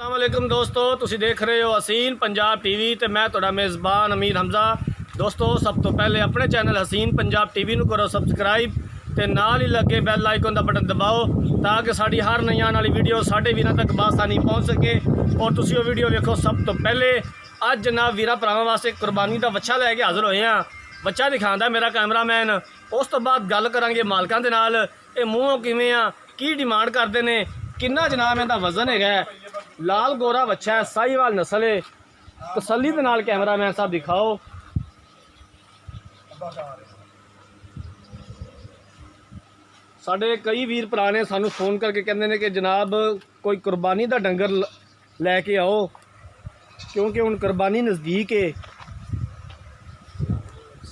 अस्सलाम वालेकुम दोस्तों, तुसी देख रहे हो हसीन पंजाब टीवी ते मैं तुहाडा मेज़बान अमीर हमजा। दोस्तों सब तो पहले अपने चैनल हसीन पंजाब टीवी नूं करो सबसक्राइब ते नाल ही लगे बैल आइकन का बटन दबाओ ताकि साड़ी हर नई आने वाली वीडियो साढ़े वीरां तक बासानी पहुँच सके और तुसी वो वीडियो वेखो सब तो पहले। अज जनाब वीरां भरावां वास्ते कुर्बानी का बच्चा लैके हाज़र होए हैं। बच्चा दिखांदा मेरा कैमरामैन। उस तो बाद गल करांगे मालकां दे नाल, ये मूँहों किवें आ, की डिमांड करते हैं, किन्ना जनाब इहदा वजन है। लाल गोरा बच्चा है, साहीवाल नस्ल है। तसल्ली दे नाल कैमरामैन साहब दिखाओ। साढ़े कई वीर भरा ने सानू फोन करके कहते हैं कि जनाब कोई कुर्बानी का डंगर लैके आओ, क्योंकि हुण कुर्बानी नज़दीक है।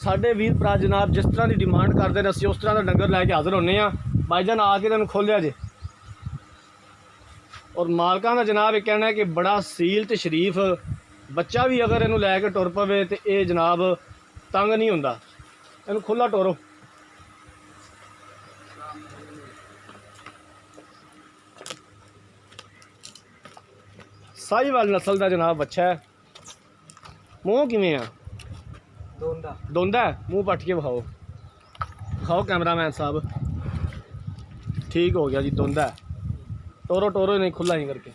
साढ़े वीर भरा जनाब जिस तरह की डिमांड करते हैं, असीं उस तरह का डंगर लैके हाज़र होने भाईजान आके तुहानूं खोलिया जे। और मालकां दा जनाब ये कहना है कि बड़ा सील ते शरीफ बच्चा भी अगर इनू लैके टुर पवे तो ये जनाब तंग नहीं होंदा। इनू खुला टोरो। साहीवाल नस्ल का जनाब बच्चा है। मूँह किवें आ? दोंदा है। मूँह पट के विखाओ, खाओ कैमरामैन साहब। ठीक हो गया जी, दोंदा है। टोरो टोरो नहीं, खुला ही करके।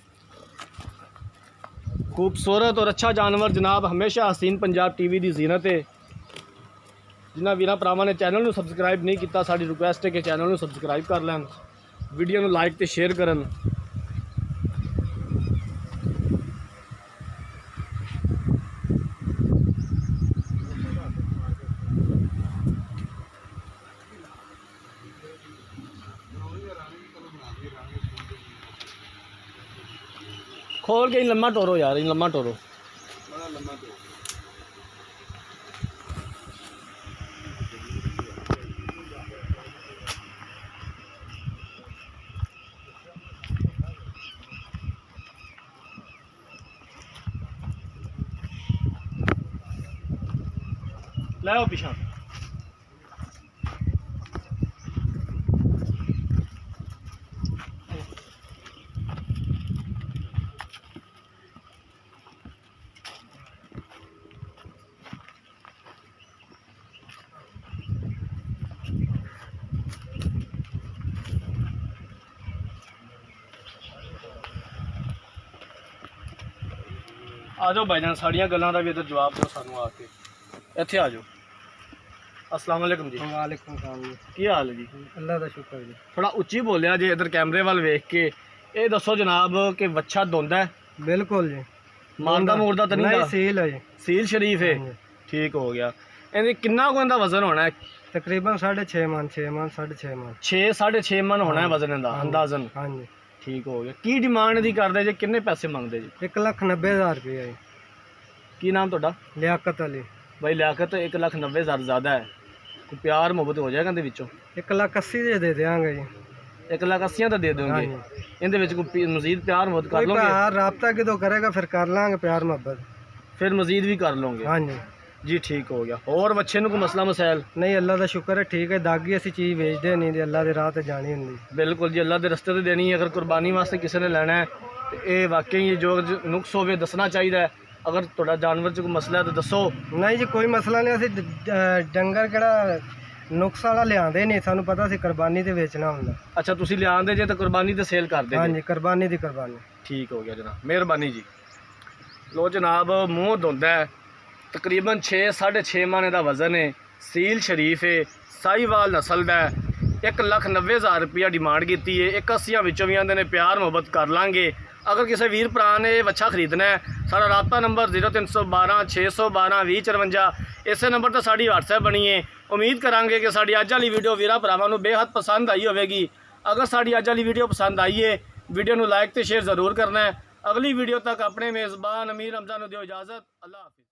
खूबसूरत और अच्छा जानवर जनाब हमेशा हसीन पंजाब टीवी की जीनत है। जिन्होंने वीरां भरावां ने चैनल को सबसक्राइब नहीं किया, साड़ी रिक्वेस्ट है कि चैनल को सबसक्राइब कर लैन, वीडियो को लाइक तो शेयर करन। खोल के लम्मा टोरो यार, लम्मा टोरो। लाओ पीछा। आ जाओ भाईजान, साड़ियाँ गल्लां दा भी इधर जवाब दो सानू आके। इत्थे आ जाओ। अस्सलाम वालेकुम जी। वालेकुम सलाम जी। की हाल है जी? अल्लाह का शुक्र जी। थोड़ा उच्ची बोलिया जे इधर कैमरे वाल वेख के। ये दसो जनाब कि बच्चा दोंदा है? बिल्कुल जी। मारदा मूरदा तो नहीं? सील है जी। सील शरीफ है। ठीक हो गया। इहदे किन्ना को इहदा वजन होना है? तकरीबन 6.5 मन, 6 मन, 6.5 मन। 6-6.5 मन होना है वजन इहदा अंदाजन। हाँ जी। ठीक हो गया। की डिमांड दी करदे जे, किन्ने पैसे मंगदे जी? 1,90,000 रुपया जी। की नाम तुहाडा? लियाकत अली। भाई लियाकत, 1,90,000 ज़्यादा है। कोई प्यार मुहब्बत हो जाएगा इहदे विचों? 1,80,000 दे देंगे जी। 1,80,000 तो दे दोगे? इहदे विच कोई मजीद प्यार मुहब्बत कर लोगे? रबता कितों करेगा फिर कर लांगे प्यार मोहब्बत, फिर मजीद भी कर लोगे? हाँ जी। जी ठीक हो गया। और बच्चे को मसला मसैल? नहीं, अल्लाह का शुक्र है ठीक है। दागी असी चीज़ बेचते नहीं, अल्लाह के राह ते जानी होंदी। बिल्कुल जी, अल्लाह के रस्ते ते देनी है। अगर कुर्बानी वास्ते किसी ने लेना है तो ये वाकई जो नुक्स होवे दसना चाहिए। अगर थोड़ा जानवर च कोई मसला है तो दसो। नहीं जी, कोई मसला नहीं। असी डंगर केड़ा नुक्स वाला लियादे नहीं, सानू पता सी कुर्बानी ते बेचना होंदा। अच्छा, तुसी लियादे जे तो कुर्बानी ते सेल कर दे? हाँ जी, कुर्बानी दी कुर्बानी। ठीक हो गया जनाब, मेहरबानी जी। लो जनाब, मूँह धोंदा है, तकरीबन 6-6.5 मन का वजन है, सील शरीफ है, साहीवाल नस्ल का है। 1,90,000 रुपया डिमांड की है। 1,80,000 विचों भी आंदे ने प्यार मुहब्बत कर लांगे। अगर किसी वीर भरा ने बच्चा खरीदना है, सारा राबता नंबर 0312 612 2054। इस नंबर पर साड़ी व्हाट्सएप बनी है। उम्मीद करांगे कि साड़ी अज वाली वीडियो वीरां भरावां नूं बेहद पसंद आई होगी। अगर साड़ी अज वाली वीडियो पसंद आई है, वीडियो नूं लाइक तो शेयर जरूर करना है। अगली वीडियो तक अपने मेज़बान अमीर हमजा नूं दिओ इजाज़त। अल्लाह हाफिज़।